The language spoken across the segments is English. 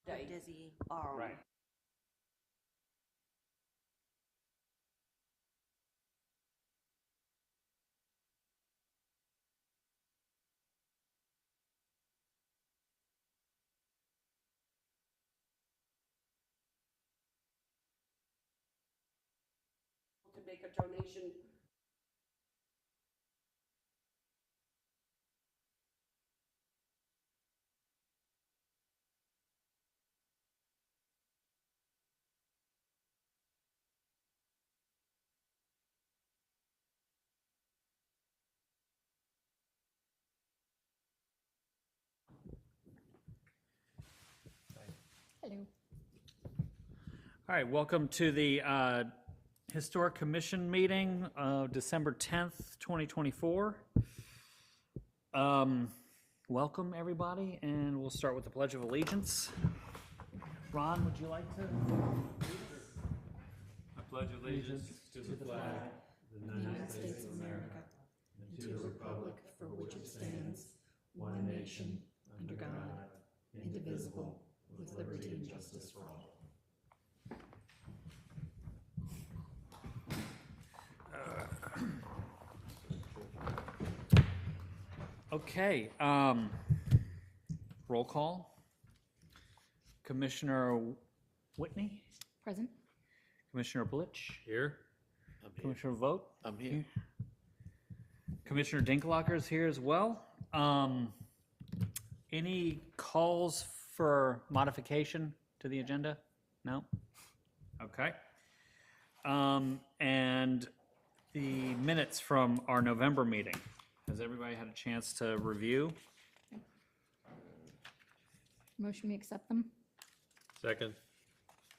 Dizzy. Right. To make a donation. Hello. All right, welcome to the Historic Commission meeting of December 10th, 2024. Welcome, everybody, and we'll start with the Pledge of Allegiance. Ron, would you like to? I pledge allegiance to the flag of the United States of America and to the republic for which it stands, one nation, under God, indivisible, with liberty and justice for all. Okay, roll call. Commissioner Whitney, Present. Commissioner Blitch, Here? Commissioner Vogt. I'm here. Commissioner Dinklager is here as well. Any calls for modification to the agenda? No? Okay. And the minutes from our November meeting. Has everybody had a chance to review? Motion we accept them. Second.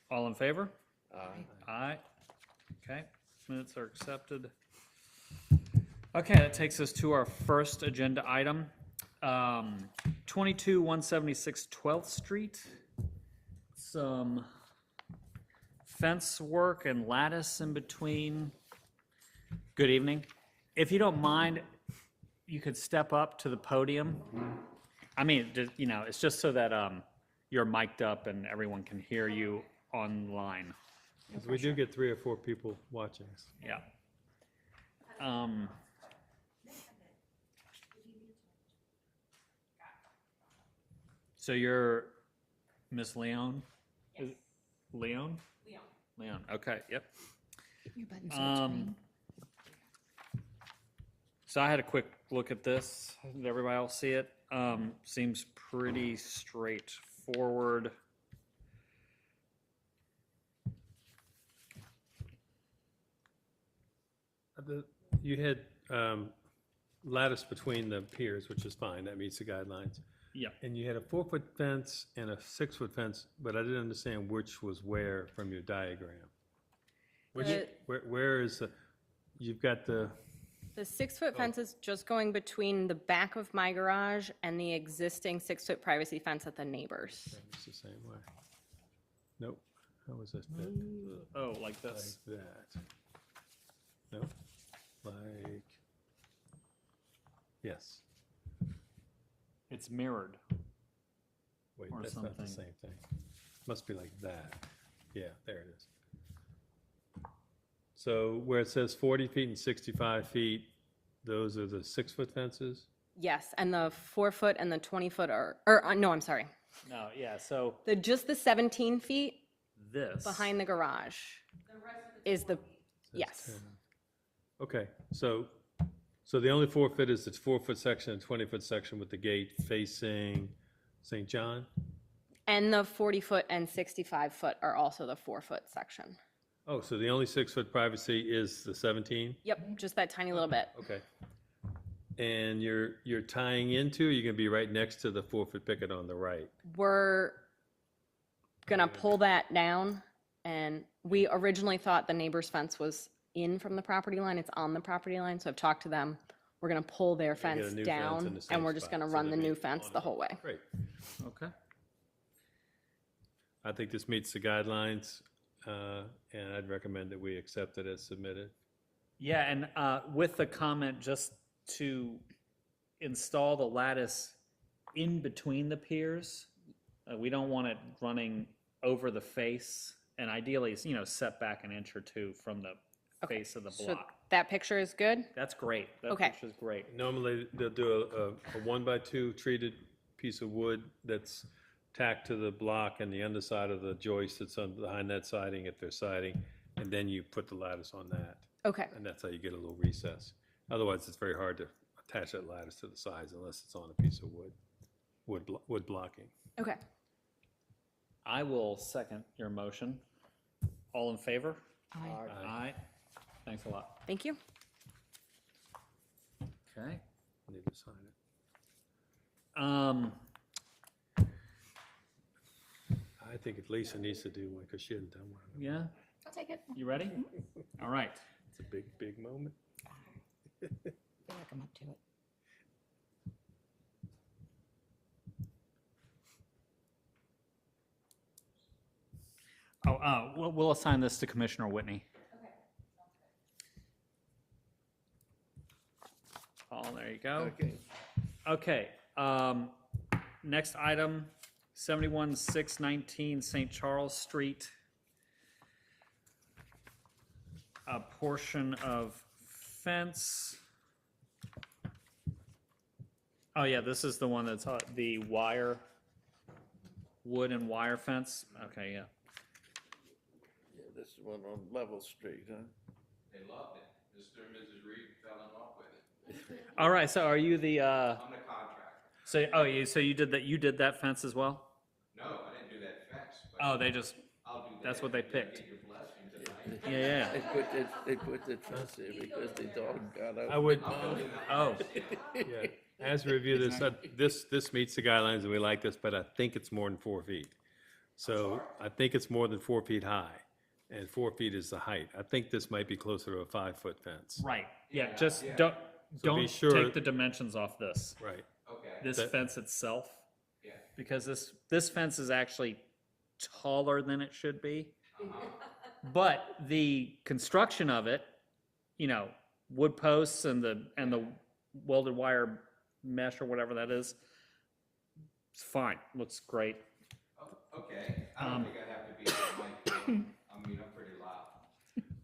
All in favor? Aye. Aye. Okay, minutes are accepted. Okay, that takes us to our first agenda item. 22-176 12th Street. Some fence work and lattice in between. Good evening. If you don't mind, you could step up to the podium. I mean, you know, it's just so that you're mic'd up and everyone can hear you online. We do get 3 or 4 people watching us. Yeah. So you're Miss Leon? Yes. Leon? Leon, okay, yep. Your buttons are screen. So I had a quick look at this. Did everybody else see it? Seems pretty straightforward. You had lattice between the piers, which is fine, that meets the guidelines. Yeah. And you had a 4-foot fence and a 6-foot fence, but I didn't understand which was where from your diagram. Where is the, you've got the, The 6-foot fence is just going between the back of my garage and the existing 6-foot privacy fence at the neighbors. it's the same way. Nope, how was this fit? Oh, like this? Like that. Nope, like, yes. It's mirrored. Wait, Or that's not the something. same thing. Must be like that. Yeah, there it is. So where it says 40 feet and 65 feet, those are the 6-foot fences? Yes, and the 4-foot and the 20-foot are, no, I'm sorry. No, yeah, so Just the 17 feet this. behind the garage is the, Says yes. 10. Okay, so the only 4-foot is the 4-foot section and 20-foot section with the gate facing St. John? And the 40-foot and 65-foot are also the 4-foot section. Oh, so the only 6-foot privacy is the 17? Yep, just that tiny little bit. Okay. And you're tying into, you're gonna be right next to the 4-foot picket on the right? We're gonna pull that down, and we originally thought the neighbor's fence was in from the property line. It's on the property line, so I've talked to them. We're gonna pull their You're gonna get fence a new fence in down, the same and we're just spot, gonna so run they the may new on fence it. the whole way. Great. Okay. I think this meets the guidelines, and I'd recommend that we accept it as submitted. Yeah, and with the comment just to install the lattice in between the piers, We don't want it running over the face, and ideally, you know, set back an inch or two from the face of the So block. that picture is good? That's great. That Okay. picture's great. Normally, they'll do a 1x2 treated piece of wood that's tacked to the block and the underside of the joist that's behind that siding if they're siding, and then you put the lattice on that, Okay, and that's how you get a little recess. Otherwise, it's very hard to attach that lattice to the sides unless it's on a piece of wood blocking. okay. I will second your motion. All in favor? Aye. Aye. Thanks a lot. Thank you. Okay. Need to sign it. I think Lisa needs to do one because she hasn't done one. Yeah, I'll take it. you ready? All right. It's a big, big moment. I feel like I'm up to it. We'll assign this to Commissioner Whitney. Oh, there you go. Okay. Okay, next item, 71-619 St. Charles Street. A portion of fence. Oh, yeah, this is the one that's the wire, wood and wire fence. Okay, yeah. Yeah, this is one on Level Street, huh? They loved it. Mr. and Mrs. Reed fell in love with it. All right, so are you the, I'm the contractor. so you did that fence as well? No, I didn't do that fence, but Oh, they just, I'll do that. that's what they if you picked. Get your blessing tonight. yeah. They put the fence there because the dog got out. I would, Oh, yeah, as we review this, this meets the guidelines and we like this, but I think it's more than 4 feet. So I think it's more than 4 feet high and 4 feet is the height. I think this might be closer to a 5-foot fence. right, yeah, just yeah. don't, be don't sure- take the dimensions off this, Right. Okay, this That- fence itself, yeah. because this fence is actually taller than it should be. Uh-huh. But the construction of it, you know, wood posts and the welded wire mesh or whatever that is, it's fine, looks great. Okay, I don't think I have to be at the mic. I mean, I'm pretty loud.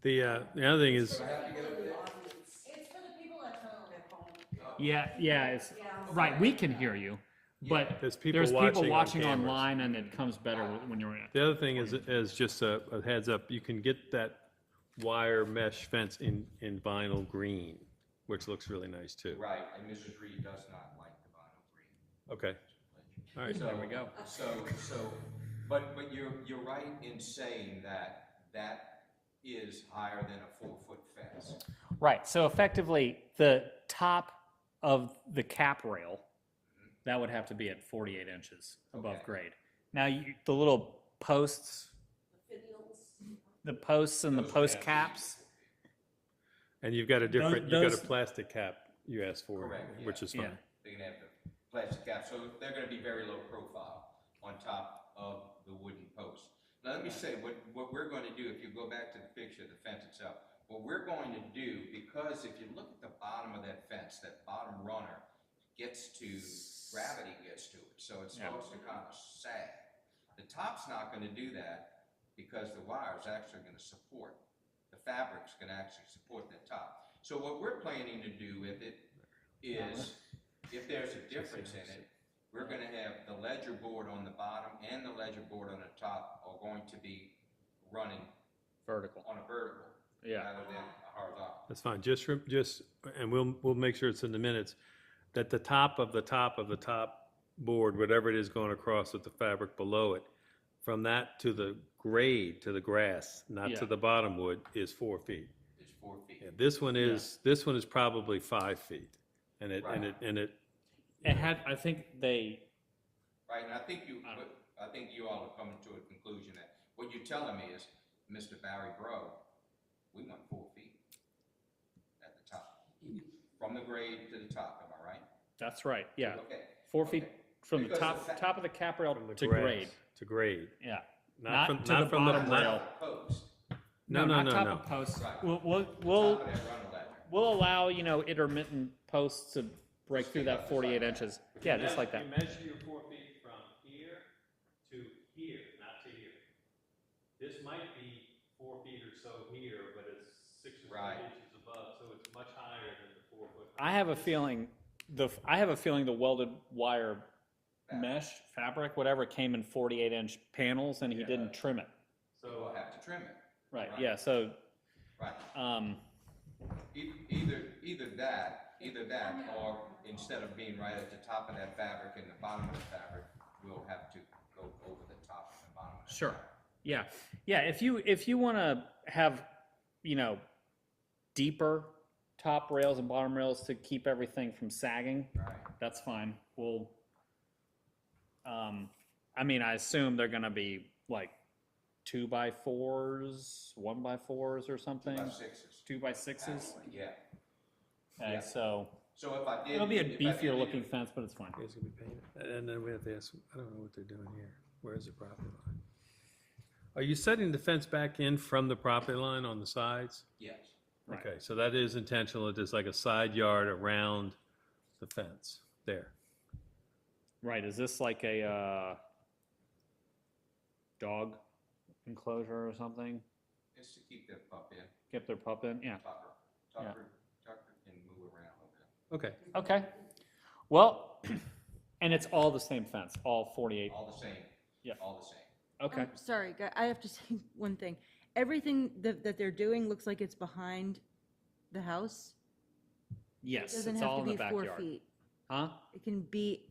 The other thing is, It's for the people at home. Yeah, it's, right, we can hear you, but There's there's people people watching watching on cameras. online and it comes better when you're in it. the other thing is just a heads up, you can get that wire mesh fence in vinyl green, which looks really nice too. Right, and Mrs. Reed does not like the vinyl green. Okay, all right. There we go. But you're right in saying that is higher than a 4-foot fence. Right, so effectively, the top of the cap rail, that would have to be at 48 inches above Okay. grade. Now, the little posts, the posts and the Those post can't be caps, And you've got a different, you've got those- a plastic cap you asked for, Correct, which is yeah. fine. They're gonna have the plastic cap, so they're gonna be very low profile on top of the wooden post. Now, let me say, what we're gonna do, if you go back to the picture of the fence itself, what we're going to do, because if you look at the bottom of that fence, that bottom runner gets to, gravity gets to it, so it's Yeah. supposed to kind of sag. The top's not gonna do that because the wire's actually gonna support, the fabric's gonna actually support the top. So what we're planning to do with it is, if there's a difference in it, we're gonna have the ledger board on the bottom and the ledger board on the top are going to be running vertical, on a vertical yeah. rather than a horizontal. That's fine, and we'll make sure it's in the minutes, that the top of the top board, whatever it is going across with the fabric below it, from that to the grade, to the grass, not Yeah. to the bottom wood, is 4 feet. It's 4 feet. Yeah, this one is probably 5 feet, and it. It had, I think they, Right, and I think you all are coming to a conclusion that what you're telling me is, Mr. Barry Bro, we want 4 feet at the top. From the grade to the top, am I right? that's right, yeah. Okay. 4 feet Okay. from the Because top, the fa- top of the cap rail From the to grass grade, To grade. yeah. Not from- to the not from the- bottom not- rail. Post, No, not no, top no. of posts. Right. We'll top of that runner ledger. we'll allow, you know, intermittent posts to break through that 48 inches. Yeah, just like that. You measure your 4 feet from here this might be 4 feet or so here, but it's 6 or Right. 7 inches above, so it's much higher than the 4 foot. I have a feeling the welded wire mesh fabric, whatever, came in 48-inch panels and he didn't trim it. We'll So, have to trim it. Right, Right. yeah, so, Right. Either that, or instead of being right at the top of that fabric and the bottom of the fabric, we'll have to go over the top and the bottom of the sure. fabric. Yeah, yeah, if you want to have, deeper top rails and bottom rails to keep everything from sagging, Right. that's fine. We'll, I assume they're gonna be like 2x4s, 1x4s or something? 2x6s. 2x6s? Yeah. Okay, Yeah. so So if I did. it'll be a if I did beefier it- looking fence, but it's fine. it's gonna be painted. And then we have to ask, I don't know what they're doing here. Where's the property line? Are you setting the fence back in from the property line on the sides? Yes. Right. Okay, so that is intentional. It is like a side yard around the fence there. Right, is this like a dog enclosure or something? Just to keep that pup in, Get their pup in? Yeah. Tucker can move around a little bit. Okay, Okay. Well, and it's all the same fence, all 48. All the same. Yeah. All the same. Okay. Sorry, I have to say one thing. Everything that they're doing looks like it's behind the house. Yes, Doesn't it's have all to in the be 4 backyard. feet. Huh? It can be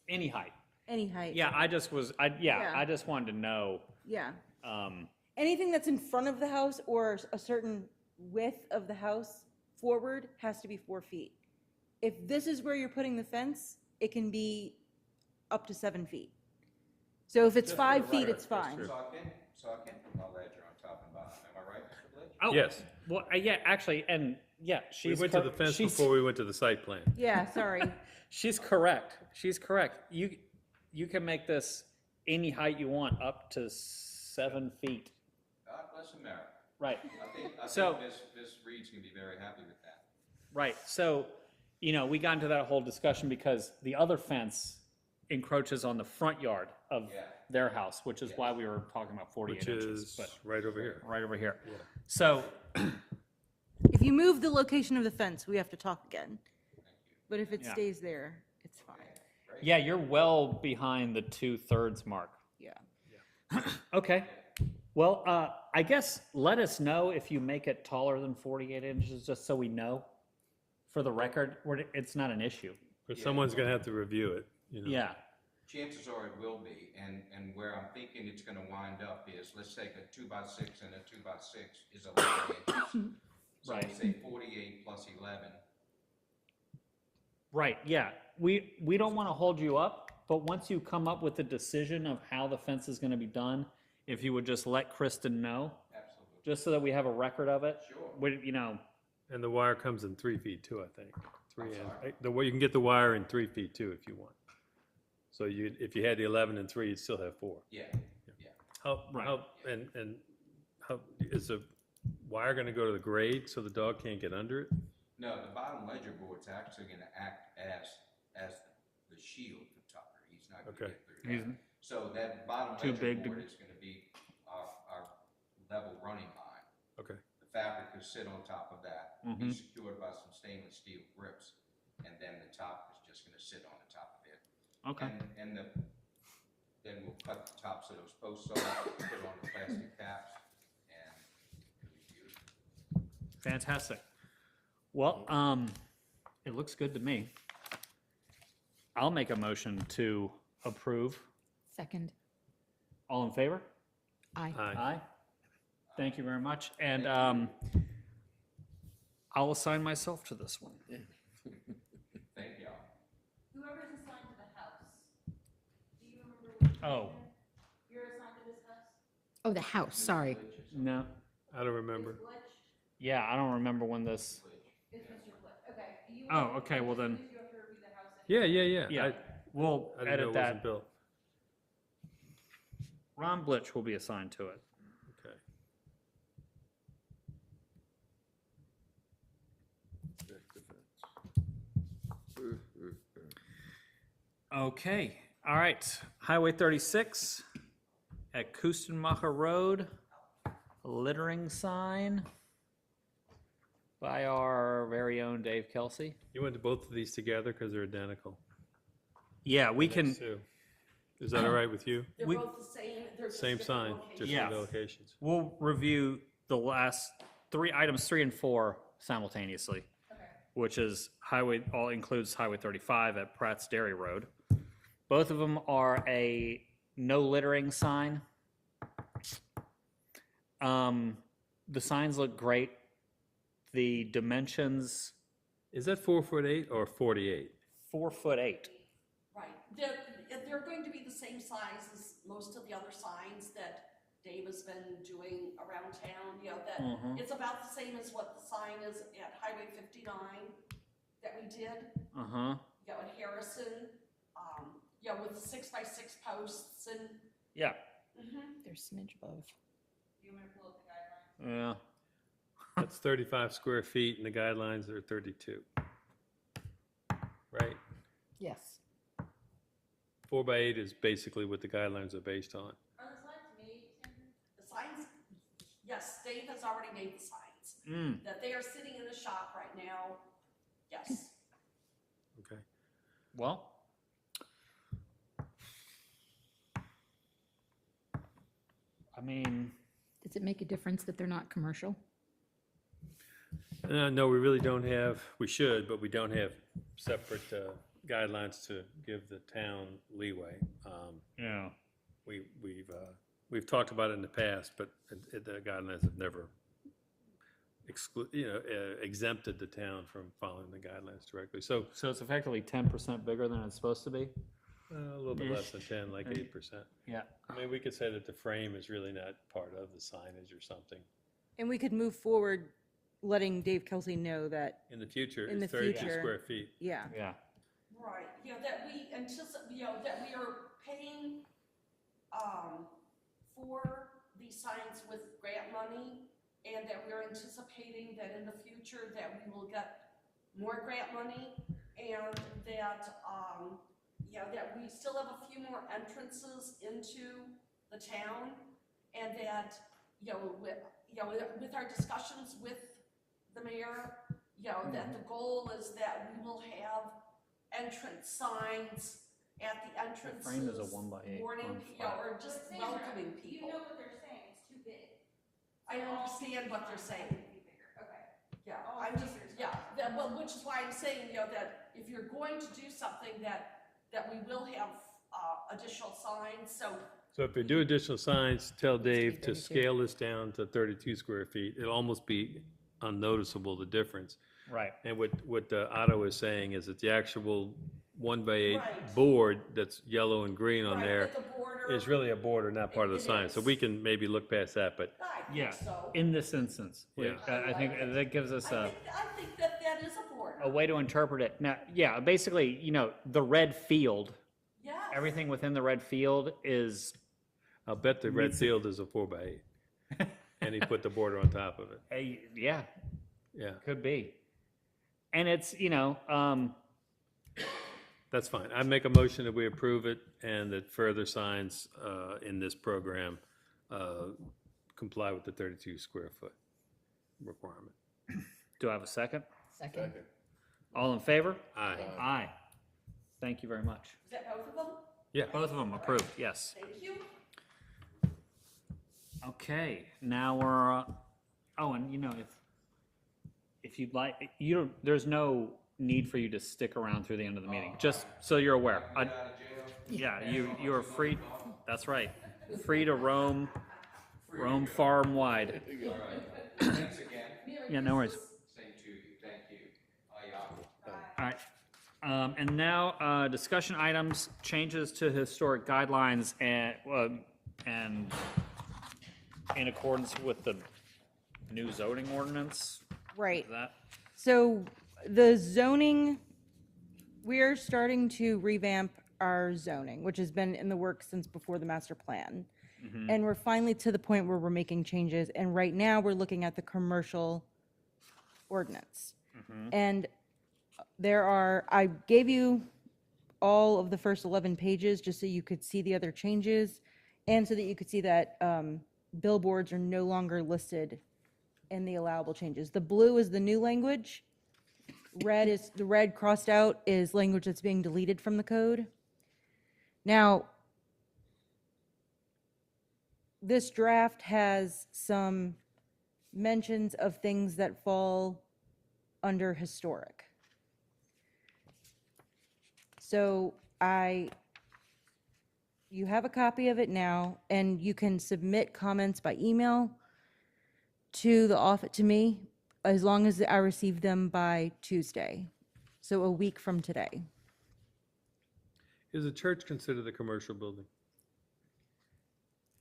Any height. any height. Yeah, I just Yeah. wanted to know. Yeah. Um, Anything that's in front of the house or a certain width of the house forward has to be 4 feet. If this is where you're putting the fence, it can be up to 7 feet. So if it's Just for 5 the feet, record, it's fine. So I can put my ledger on top and bottom, am I right, Mr. Blitz? oh, Yes. Well, yeah, actually, and yeah, we she's went to the fence before we went to the site plan. Yeah, sorry. She's correct. She's correct. You can make this any height you want, up to 7 feet. God bless America. Right. I So- think Ms. Reed's gonna be very happy with that. Right. So, we got into that whole discussion because the other fence encroaches on the front yard of Yeah. their house, which is why we were talking about 48 Which inches, is but right over here. right over here. So, If you move the location of the fence, we have to talk again. But if it Yeah. stays there, it's fine. yeah, you're well behind the 2/3 mark. Yeah. Okay. Well, I guess let us know if you make it taller than 48 inches, just so we know. For the record, it's not an issue. But someone's gonna have to review it, Yeah. Chances are it will be, and where I'm thinking it's gonna wind up is, let's take a 2x6 and a 2x6 is 11 inches. So Right. say 48 plus 11. Right, yeah. We don't want to hold you up, but once you come up with a decision of how the fence is going to be done, if you would just let Kristen know, Absolutely. just so that we have a record of it. Sure. And the wire comes in 3 feet too, I think. I'm sorry? The way you can get the wire in 3 feet too if you want. So if you had the 11 and 3, you'd still have 4. Yeah, And how, is the wire gonna go to the grade so the dog can't get under it? no, the bottom ledger board's actually gonna act as the shield for Tucker, he's not gonna Okay. get through that. So that bottom Too ledger big to- board is gonna be our level running line. Okay. The fabric will sit on top of that, be secured by some stainless steel grips, and then the top is just gonna sit on the top of it. Okay. And then we'll cut the tops of those posts off, put on the plastic caps, and it'll be beautiful. Fantastic. Well, it looks good to me. I'll make a motion to approve. Second. All in favor? Aye. Aye. Thank you very much. And I'll assign myself to this one. Thank y'all. Whoever's assigned to the house, do you remember which? Oh, You're assigned to this house? Oh, the house, sorry. no. I don't remember. Glitch? Yeah, I don't remember when this. It's Mr. Glitch. Okay. You Oh, okay, well then, you have to review the house. Yeah. yeah, we'll I didn't know edit it wasn't that. built. Ron Blitch will be assigned to it. Okay. Okay, all right. Highway 36 at Kustenmacher Road. littering sign by our very own Dave Kelsey. You went to both of these together because they're identical. Yeah, we can, Sue, is that all right with you? They're We- both the same, they're just Same different sign, locations. just Yeah. different locations. we'll review the last three items, 3 and 4 simultaneously. Which is all includes Highway 35 at Pratt's Dairy Road. Both of them are a no littering sign. The signs look great. The dimensions, Is that 4'8" or 48? 4'8". Right, they're going to be the same size as most of the other signs that Dave has been doing around town, you know, that it's about the same as what the sign is at Highway 59 that we did, Uh-huh. you know, at Harrison, you know, with 6x6 posts and, Yeah, They're smidge above. yeah. That's 35 square feet and the guidelines are 32. Right? Yes. 4x8 is basically what the guidelines are based on. the signs, yes, Dave has already made the signs. That they are sitting in the shop right now, yes. Okay. Well, I mean, Does it make a difference that they're not commercial? No, we really don't have, we should, but we don't have separate guidelines to give the town leeway. yeah. We've talked about it in the past, but the guidelines have never exempted the town from following the guidelines directly. So So it's effectively 10% bigger than it's supposed to be? a little bit less than 10, like 8%. Yeah. I mean, we could say that the frame is really not part of the signage or something. And we could move forward, letting Dave Kelsey know that, In the future, In the it's 32 future. square feet. yeah. Yeah. Right, you know, that we anticipate, you know, that we are paying, for these signs with grant money, and that we're anticipating that in the future that we will get more grant money, and that, you know, that we still have a few more entrances into the town, and that, you know, with our discussions with the mayor, you know, that the goal is that we will have entrance signs at the entrances. frame is a 1x8 Warning, on you know, or just welcoming You people. know what they're saying, it's too big. I understand what they're saying. Okay. Yeah, I'm just, yeah, well, which is why I'm saying, you know, that if you're going to do something that we will have, additional signs, so, So if they do additional signs, tell Dave to scale this down to 32 square feet. It'll almost be unnoticeable, the difference. Right. And what Otto is saying is that the actual 1x8 Right. board that's yellow and green on right, there at the border. is really a border, not part of the It sign. So is. we can maybe look past that, but I Yeah, think so. in this instance. Yeah. I think that gives us I think that is a border. a way to interpret it. Now, yeah, basically, you know, the red field, Yes. everything within the red field is, I'll bet the red field is a 4x8. And he put the border on top of it. yeah, Yeah, could be. And it's, you know, that's fine. I make a motion that we approve it and that further signs in this program comply with the 32 square foot requirement. do I have a second? Second. All in favor? Aye. Aye. Thank you very much. Is that both of them? Yeah. Both of them approved, yes. Thank you. Okay, now we're, oh, and you know, if you'd like, you don't, there's no need for you to stick around through the end of the meeting, just so you're aware. Yeah, you are free, that's right, free to roam far and wide. Thanks again. Yeah, no worries. Same to you. Thank you. Aye. All right. And now, discussion items, changes to historic guidelines and in accordance with the new zoning ordinance, Right. is that? So the zoning, we're starting to revamp our zoning, which has been in the works since before the master plan. And we're finally to the point where we're making changes. And right now, we're looking at the commercial ordinance. And I gave you all of the first 11 pages just so you could see the other changes and so that you could see that billboards are no longer listed in the allowable changes. The blue is the new language. The red crossed out is language that's being deleted from the code. Now, this draft has some mentions of things that fall under historic. So you have a copy of it now, and you can submit comments by email to the office, to me, as long as I receive them by Tuesday, so a week from today. Is a church considered a commercial building?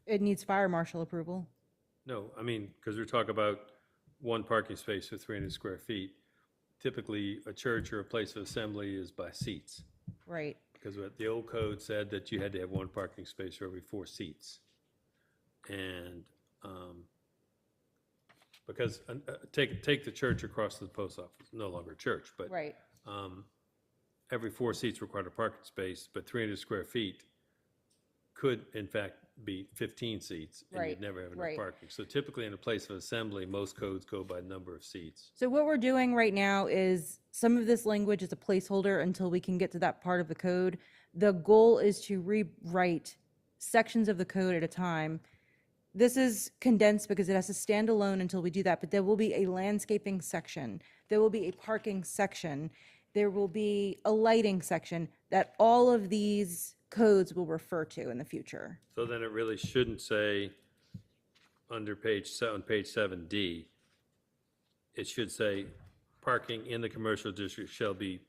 It needs fire marshal approval. No, I mean, because we're talking about one parking space for 300 square feet. Typically, a church or a place of assembly is by seats. Right. Because what the old code said that you had to have one parking space for every 4 seats. And because take the church across the post office, no longer a church, but Right. Every 4 seats required a parking space, but 300 square feet could in fact be 15 seats, and Right, you'd never have enough right. parking. So typically in a place of assembly, most codes go by number of seats. So what we're doing right now is some of this language is a placeholder until we can get to that part of the code. The goal is to rewrite sections of the code at a time. This is condensed because it has to stand alone until we do that, but there will be a landscaping section. There will be a parking section. There will be a lighting section that all of these codes will refer to in the future. So then it really shouldn't say under on page 7D, it should say parking in the commercial district shall be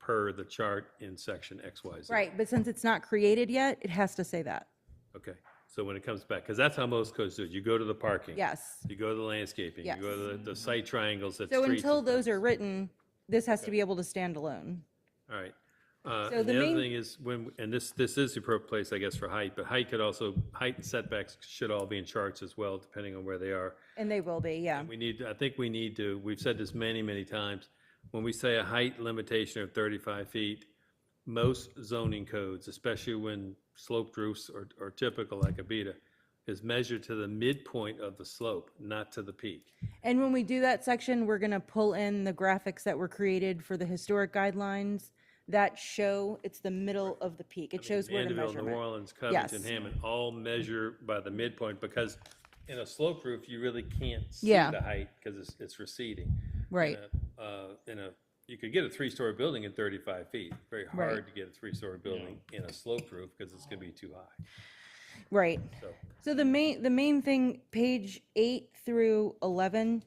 per the chart in section XYZ. Right, but since it's not created yet, it has to say that. Okay, so when it comes back, because that's how most codes do it. You go to the parking. Yes. You go to the landscaping. Yes. You go to the site triangles at So streets. until and those things. are written, this has to be able to stand alone. All right. So And the the other main- thing is, and this is the appropriate place, I guess, for height, but height and setbacks should all be in charts as well, depending on where they are. And they will be, yeah. I think we need to, we've said this many, many times, when we say a height limitation of 35 feet, most zoning codes, especially when sloped roofs are typical like a beta, is measured to the midpoint of the slope, not to the peak. And when we do that section, we're going to pull in the graphics that were created for the historic guidelines that show it's the middle of the peak. It shows where to Mandeville, measure New it. Orleans, Covington, Yes. Hammond, all measure by the midpoint, because in a slope roof, you really can't see Yeah. the height because it's receding. Right. You could get a 3-story building in 35 feet. Very hard Right. to get a 3-story building in a slope roof because it's going to be too high. Right. So, So the main thing, page 8 through 11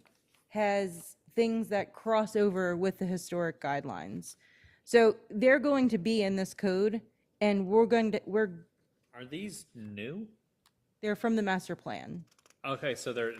has things that cross over with the historic guidelines. So they're going to be in this code, and Are these new? they're from the master plan. Okay, so they're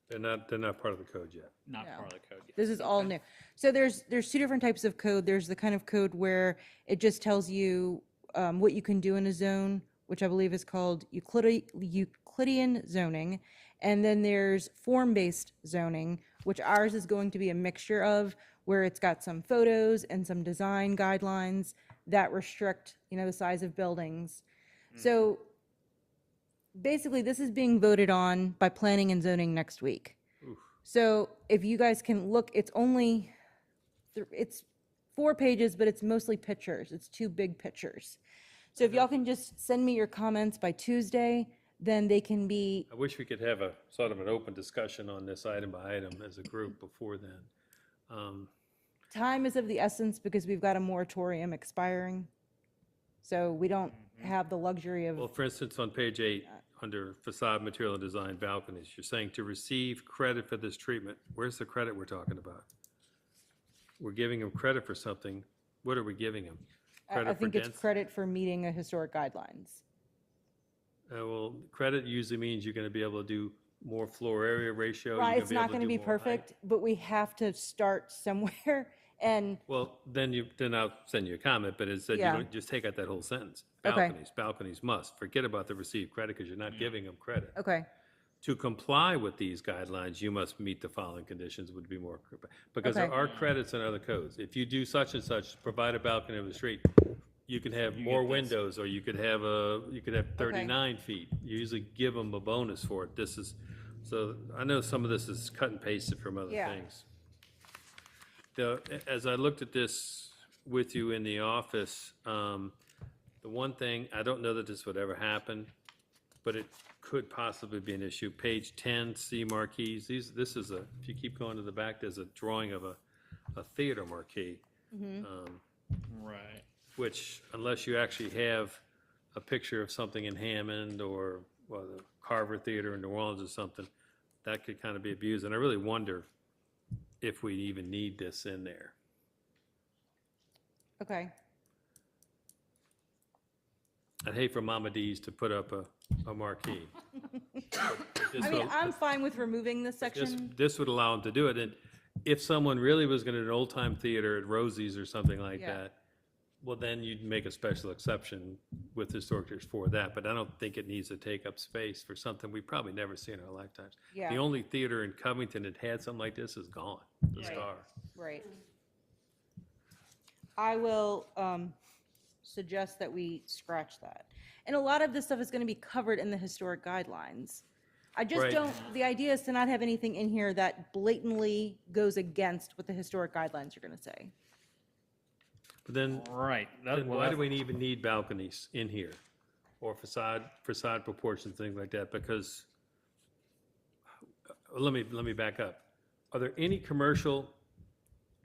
they're not part of the code yet. not No. part of the code yet. This is all new. So there's 2 different types of code. There's the kind of code where it just tells you what you can do in a zone, which I believe is called Euclidean zoning. And then there's form-based zoning, which ours is going to be a mixture of, where it's got some photos and some design guidelines that restrict, the size of buildings. So basically, this is being voted on by planning and zoning next week. So if you guys can look, it's 4 pages, but it's mostly pictures. It's 2 big pictures. So if y'all can just send me your comments by Tuesday, then they can be, I wish we could have a sort of an open discussion on this item by item as a group before then. time is of the essence because we've got a moratorium expiring. So we don't have the luxury Well, of, for instance, on page 8, under facade material and design balconies, you're saying to receive credit for this treatment. Where's the credit we're talking about? We're giving them credit for something. What are we giving them? I Credit for think it's density? credit for meeting a historic guidelines. Well, credit usually means you're going to be able to do more floor area ratio. you're Right, gonna it's be not able going to do be more height. perfect, but we have to start somewhere. And Well, then I'll send you a comment, but it said you Yeah. don't, just take out that whole sentence. Okay. Balconies must. Forget about the received credit because you're not giving them credit. okay, To comply with these guidelines, you must meet the following conditions would be more, because there Okay. are credits in other codes. If you do such and such, provide a balcony over the street, you can have You more get this. windows, or you could have 39 feet. You usually give them a bonus for it. This is, so I know some of this is cut and pasted from other Yeah. things. As I looked at this with you in the office, the one thing, I don't know that this would ever happen, but it could possibly be an issue. Page 10, C marquees, this is a, if you keep going to the back, there's a drawing of a theater marquee. Right. Which, unless you actually have a picture of something in Hammond or, well, the Carver Theater in New Orleans or something, that could kind of be abused. And I really wonder if we even need this in there. Okay. I'd hate for Mama D's to put up a marquee. This I mean, will- I'm fine with removing this section. This would allow them to do it. And if someone really was going to do an old-time theater at Rosie's or something like Yeah. that, well, then you'd make a special exception with historic districts for that. But I don't think it needs to take up space for something we probably never see in our lifetimes. Yeah. The only theater in Covington that had something like this is gone, the Star. Right. I will suggest that we scratch that. And a lot of this stuff is going to be covered in the historic guidelines. I just Right. don't, the idea is to not have anything in here that blatantly goes against what the historic guidelines are going to say. But then, Right. then why do we even need balconies in here? Or facade proportions, things like that? Because, let me back up. Are there any commercial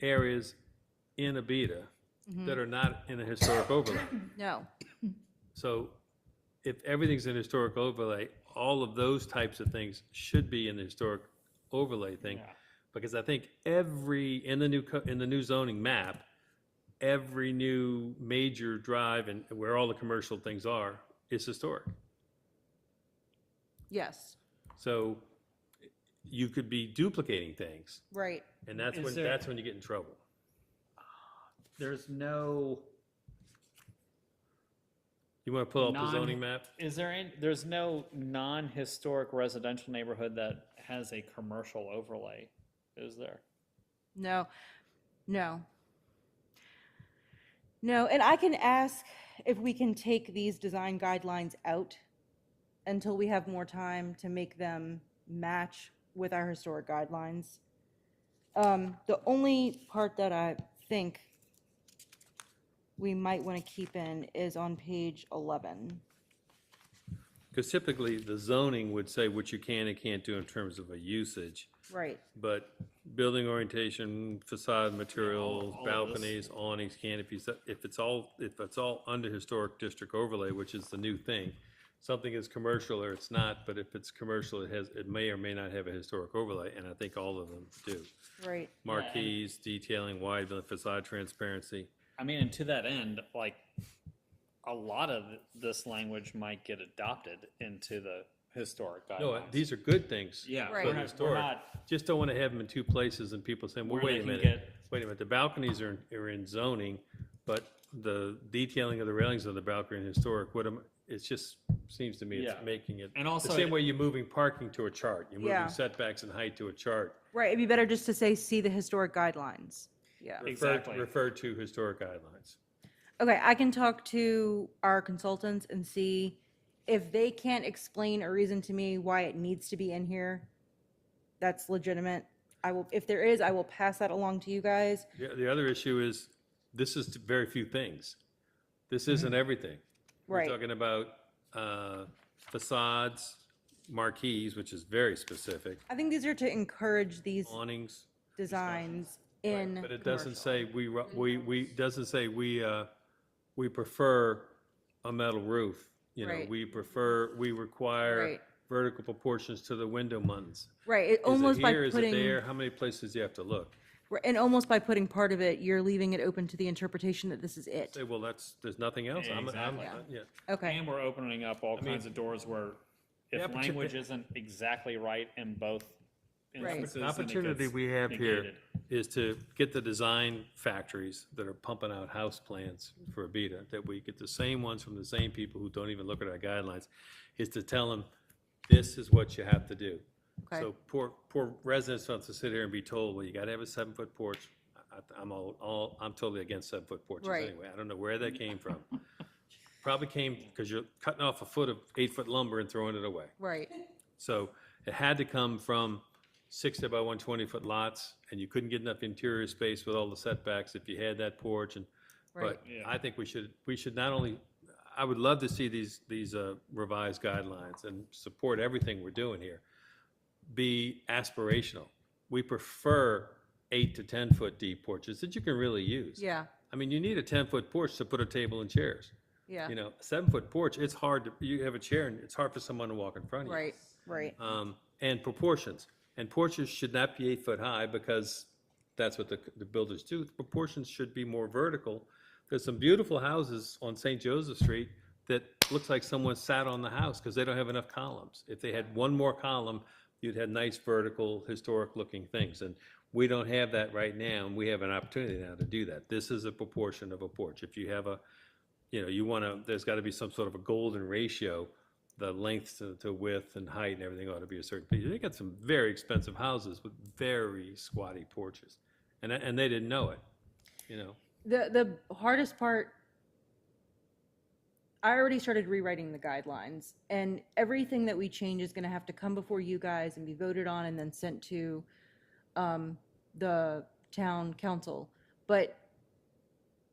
areas in Abita that are not in a historic overlay? No. So if everything's in historic overlay, all of those types of things should be in the historic overlay thing. Yeah. Because I think in the new zoning map, every new major drive and where all the commercial things are is historic. Yes. So you could be duplicating things, Right. and that's Is when, there- that's when you get in trouble. There's no, You want to pull up the zoning map? is there any, there's no non-historic residential neighborhood that has a commercial overlay, is there? No. No. No, and I can ask if we can take these design guidelines out until we have more time to make them match with our historic guidelines. The only part that I think we might want to keep in is on page 11. Because typically, the zoning would say what you can and can't do in terms of a usage. Right. But building orientation, facade materials, all of this. balconies, awnings, canopies, if it's all under historic district overlay, which is the new thing, something is commercial or it's not, but if it's commercial, it may or may not have a historic overlay, and I think all of them do. Right. Marquees, detailing, wide facade transparency. I mean, and to that end, like, a lot of this language might get adopted into the historic guidelines. No, these are good things. Yeah, Right. we're For not, we're historic. not, Just don't want to have them in two places and people saying, well, Where wait they a can minute. get- Wait a minute, the balconies are in zoning, but the detailing of the railings of the balcony in historic, it just seems to me it's Yeah. making it. And also The same it- way you're moving parking to a chart, you're Yeah. moving setbacks and height to a chart. Right, it'd be better just to say, see the historic guidelines. Yeah. Exactly. Refer to historic guidelines. Okay, I can talk to our consultants and see if they can't explain a reason to me why it needs to be in here. That's legitimate. I will, if there is, I will pass that along to you guys. The other issue is, this is very few things. This isn't everything. We're Right. talking about facades, marquees, which is very specific, I think these are to encourage these awnings. designs in But it doesn't commercial. say we prefer a metal roof. You know, Right. we require Right. vertical proportions to the window muns. Right, it Is almost it by here, is it putting, there? How many places do you have to look? and almost by putting part of it, you're leaving it open to the interpretation that this is it. Say, well, there's nothing else. Exactly. Yeah. Okay, and we're opening up all kinds of doors where Yeah, if but language isn't exactly right in both Right. instances, The then it opportunity gets we have here negated. is to get the design factories that are pumping out house plans for Abita, that we get the same ones from the same people who don't even look at our guidelines, is to tell them, this is what you have to do. Okay. So poor residents don't have to sit here and be told, well, you gotta have a 7-foot porch. I'm totally against 7-foot porches Right. anyway. I don't know where that came from. Probably came because you're cutting off a foot of 8-foot lumber and throwing it away. Right. So it had to come from 60 by 120-foot lots, and you couldn't get enough interior space with all the setbacks if you had that porch. And Right. but I think we should not only. I would love to see these revised guidelines and support everything we're doing here. Be aspirational. We prefer 8 to 10-foot deep porches that you can really use. Yeah. I mean, you need a 10-foot porch to put a table and chairs. Yeah. You know, a 7-foot porch, it's hard to, you have a chair and it's hard for someone to walk in front of you. Right. Right. And proportions. And porches should not be 8 foot high because that's what the builders do. Proportions should be more vertical. There's some beautiful houses on St. Joseph Street that looks like someone sat on the house because they don't have enough columns. If they had one more column, you'd have nice vertical, historic-looking things. And we don't have that right now, and we have an opportunity now to do that. This is a proportion of a porch. If you have there's got to be some sort of a golden ratio. The length to width and height and everything ought to be a certain piece. They got some very expensive houses with very squatty porches, and they didn't know it, you know. The hardest part, I already started rewriting the guidelines, and everything that we change is going to have to come before you guys and be voted on and then sent to the town council. But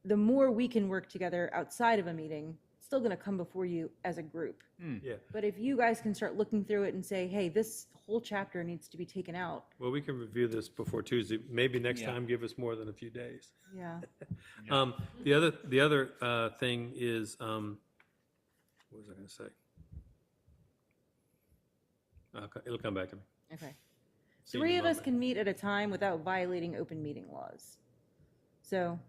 the more we can work together outside of a meeting, it's still going to come before you as a group. Yeah. But if you guys can start looking through it and say, hey, this whole chapter needs to be taken out. Well, we can review this before Tuesday. Maybe next Yeah. time, give us more than a few days. Yeah. The other thing is, what was I going to say? It'll come back to me. Okay. Senior 3 of us moment. can meet at a time without violating open meeting laws. So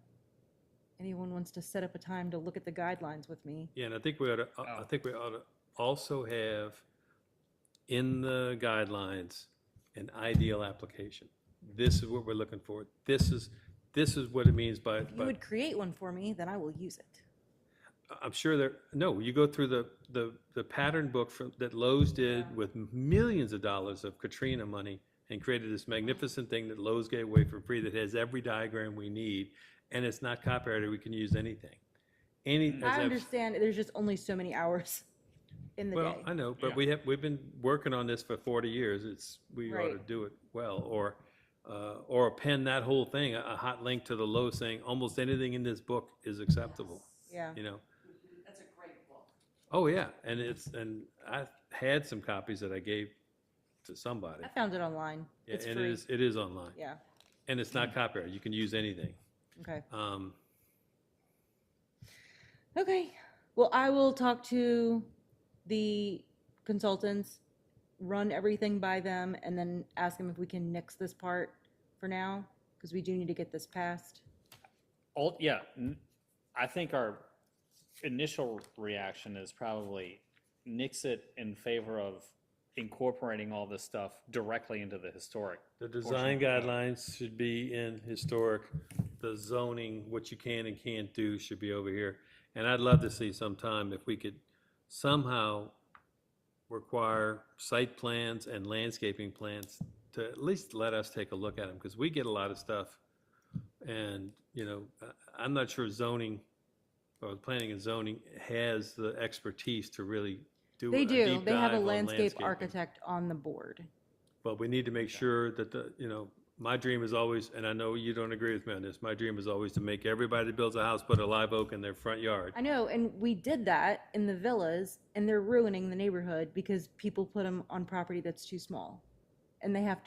anyone wants to set up a time to look at the guidelines with me? Yeah, and I think we ought to also have in the guidelines an ideal application. This is what we're looking for. This is what it means by. If you would create one for me, then I will use it. I'm sure you go through the pattern book that Lowe's did with millions of dollars of Katrina money and created this magnificent thing that Lowe's gave away for free that has every diagram we need, and it's not copyrighted. We can use anything. I understand there's just only so many hours in the Well, day. I know, but Yeah. we've been working on this for 40 years. We ought to Right. do it well, or append that whole thing, a hot link to the Lowe's saying almost anything in this book is acceptable. Yeah. You know. That's a great book. Oh yeah, and I had some copies that I gave to somebody. I found it online. Yeah, It's and free. it is online, Yeah. and it's not copyrighted. You can use anything. Okay. Um, Okay. Well, I will talk to the consultants, run everything by them, and then ask them if we can nix this part for now, because we do need to get this passed. I think our initial reaction is probably nix it in favor of incorporating all this stuff directly into the historic. The design guidelines should be in historic. The zoning, what you can and can't do should be over here. And I'd love to see sometime if we could somehow require site plans and landscaping plans to at least let us take a look at them, because we get a lot of stuff. And, you know, I'm not sure zoning, or planning and zoning has the expertise to really do a They do. deep They have a dive on landscape landscaping. architect on the board. But we need to make sure that my dream is always, and I know you don't agree with me on this, my dream is always to make everybody that builds a house put a live oak in their front yard. I know, and we did that in the villas, and they're ruining the neighborhood because people put them on property that's too small. And they have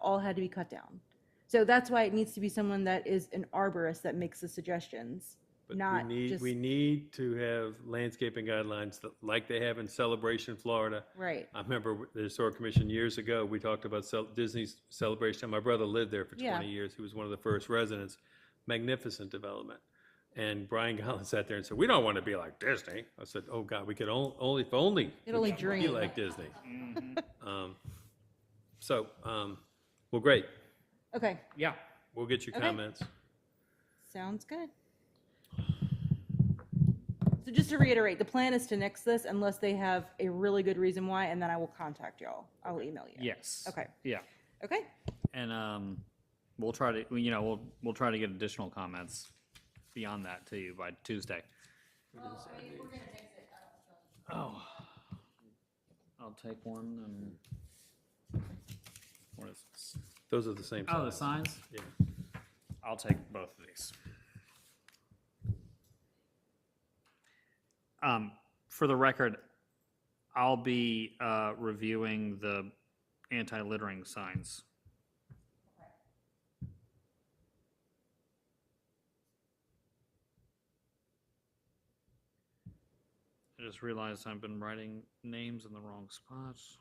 all had to be cut down. So that's why it needs to be someone that is an arborist that makes the suggestions, But not just, we need to have landscaping guidelines like they have in Celebration, Florida. right. I remember the Historic Commission years ago, we talked about Disney's Celebration. My brother lived there for Yeah. 20 years. He was one of the first residents. Magnificent development. And Brian Gollin sat there and said, we don't want to be like Disney. I said, oh God, we could only Could only we could be dream. like Disney. Well, great. Okay, Yeah. We'll get your Okay. comments. sounds good. So just to reiterate, the plan is to nix this unless they have a really good reason why, and then I will contact y'all. I will email you. Yes. Okay. Yeah. Okay, And we'll try to, you know, we'll try to get additional comments beyond that to you by Tuesday. Oh. I'll take one and, what is this? Those are the same Oh, the size. signs? Yeah. I'll take both of these. For the record, I'll be reviewing the anti-littering signs. I just realized I've been writing names in the wrong spots.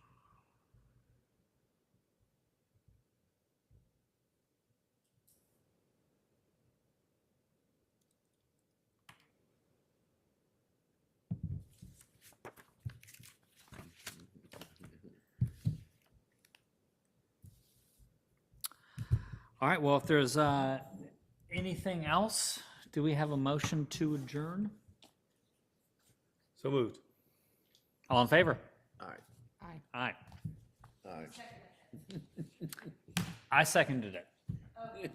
All right, well, if there's anything else, do we have a motion to adjourn? So moved. All in favor? All right, Aye. Aye. all right. I seconded it.